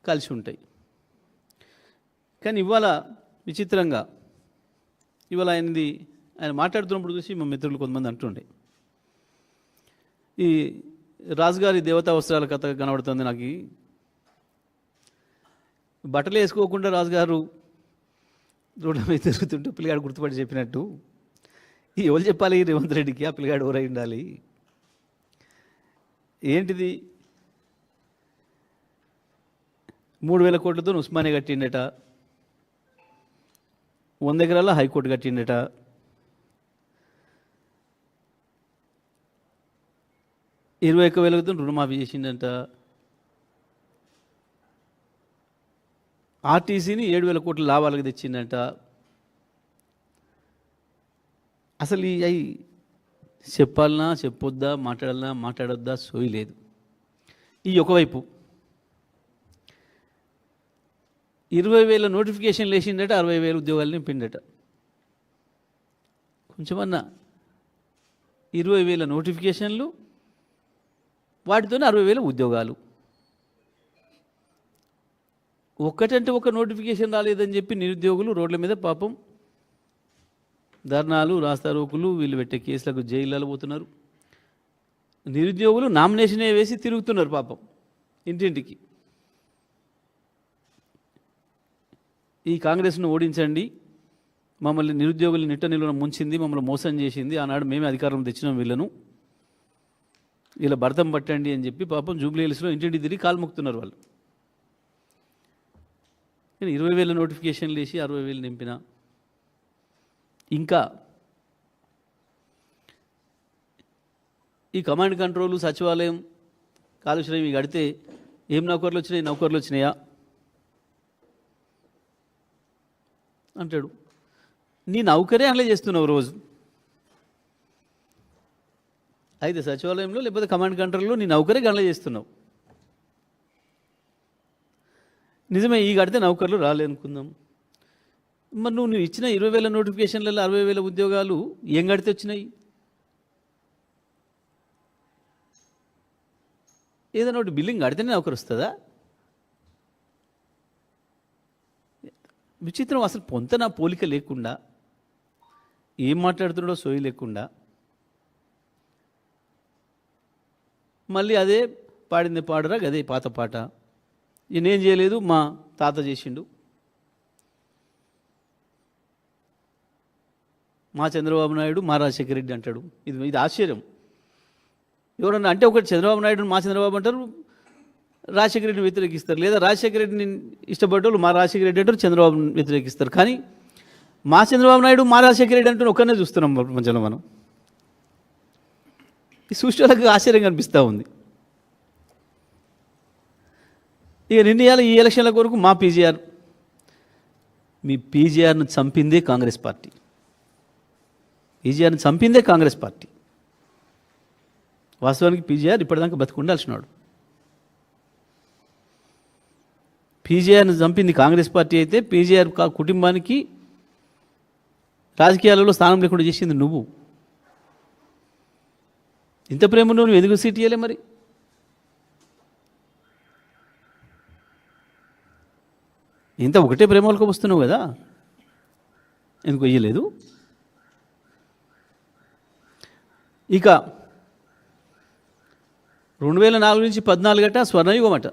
కలిసి ఉంటాయి. కానీ ఇవాళ విచిత్రంగా ఇవాళ ఆయన మాట్లాడుతున్నప్పుడు చూసి మా మిత్రులు కొంతమంది అంటుండే, ఈ రాజుగారి దేవతా వస్త్రాల కథ కనబడుతుంది నాకు. బట్టలు వేసుకోకుండా రాజుగారు రోడ్ల మీద తిరుగుతుంటూ పిల్లగాడు గుర్తుపట్టి చెప్పినట్టు ఎవరు చెప్పాలి రేవంత్ రెడ్డికి ఆ పిల్లగాడు ఎవరై ఉండాలి? ఏంటిది? 3,000 కోట్లతో ఉస్మానియా కట్టిండట, 100 ఎకరాల హైకోర్టు కట్టిండట, 21,000 రుణమాఫీ చేసిండట, ఆర్టీసీని 7,000 కోట్ల లాభాలకు తెచ్చిండట. అసలు అవి చెప్పాలన్నా చెప్పొద్దా, మాట్లాడాలన్నా మాట్లాడొద్దా సోయి లేదు. ఈ ఒకవైపు 20,000 నోటిఫికేషన్లు వేసిండట, 60,000 ఉద్యోగాలు నింపిండట. కొంచెమన్నా 20,000 నోటిఫికేషన్లు, వాటితోనే 60,000 ఉద్యోగాలు. ఒక్కటంటే ఒక నోటిఫికేషన్ రాలేదని చెప్పి నిరుద్యోగులు రోడ్ల మీద పాపం ధర్నాలు, రాస్తారోకులు, వీళ్ళు పెట్టే కేసులకు జైళ్ళలో పోతున్నారు. నిరుద్యోగులు నామినేషనే వేసి తిరుగుతున్నారు పాపం ఇంటింటికి. ఈ కాంగ్రెస్ను ఓడించండి, మమ్మల్ని నిరుద్యోగులు నిట్ట నిలువన ముంచింది, మమ్మల్ని మోసం చేసింది, ఆనాడు మేమే అధికారం తెచ్చినాం, వీళ్ళను ఇలా భర్తం పట్టండి అని చెప్పి పాపం జూబ్లీ హిల్స్లో ఇంటింటి తిరిగి కాలు మొక్కుతున్నారు వాళ్ళు. నేను 20,000 నోటిఫికేషన్లు వేసి 60,000 నింపిన. ఇంకా ఈ కమాండ్ కంట్రోలు, సచివాలయం, కాలుష్యం ఇవి కడితే ఏం నౌకర్లు వచ్చినాయి? నౌకర్లు వచ్చినాయా అంటాడు. నీ నౌకరే అట్లా చేస్తున్నావు రోజు. అయితే సచివాలయంలో లేకపోతే కమాండ్ కంట్రోల్లో నీ నౌకరే గంటలు చేస్తున్నావు. నిజమే, ఈ కడితే నౌకర్లు రాలేనుకుందాం. మరి నువ్వు ఇచ్చిన 20,000 నోటిఫికేషన్లలో 60,000 ఉద్యోగాలు ఏం కడితే వచ్చినాయి? ఏదైనా ఒకటి బిల్లింగ్ కడితేనే నౌకరు వస్తుందా? విచిత్రం. అసలు పొంతన పోలిక లేకుండా, ఏం మాట్లాడుతున్నాడో సోయి లేకుండా, మళ్ళీ అదే పాడింది పాడరా అదే పాత పాట. నేనేం చేయలేదు, మా తాత చేసిండు, మా చంద్రబాబు నాయుడు, మా రాజశేఖర రెడ్డి అంటాడు. ఇది ఆశ్చర్యం. ఎవరన్నా అంటే ఒకటి చంద్రబాబు నాయుడు మా చంద్రబాబు అంటారు, రాజశేఖర రెడ్డిని వ్యతిరేకిస్తారు. లేదా రాజశేఖర రెడ్డిని ఇష్టపడ్డోళ్ళు మా రాజశేఖర రెడ్డి అంటారు, చంద్రబాబుని వ్యతిరేకిస్తారు. కానీ మా చంద్రబాబు నాయుడు, మా రాజశేఖర రెడ్డి అంటూ ఒక్కనే చూస్తున్నాం ప్రపంచంలో మనం. ఈ సృష్టిలకు ఆశ్చర్యం కనిపిస్తూ ఉంది. ఇక నిర్ణయాలు ఈ ఎలక్షన్ల కొరకు మా పీజీఆర్, మీ పీజీఆర్ను చంపిందే కాంగ్రెస్ పార్టీ. పీజీఆర్ని చంపిందే కాంగ్రెస్ పార్టీ. వాస్తవానికి పీజీఆర్ ఇప్పటిదాకా బతికుండాల్సినాడు. పీజీఆర్ను చంపింది కాంగ్రెస్ పార్టీ అయితే పీజీఆర్ కుటుంబానికి రాజకీయాలలో స్థానం లేకుండా చేసింది నువ్వు. ఇంత ప్రేమ నువ్వు ఎందుకు సీట్ ఇయ్యలే? మరి ఇంత ఒకటే ప్రేమలకు వస్తున్నావు కదా, ఎందుకు ఇయ్యలేదు? ఇక 2004 నుంచి 14 స్వర్ణయుగం అట.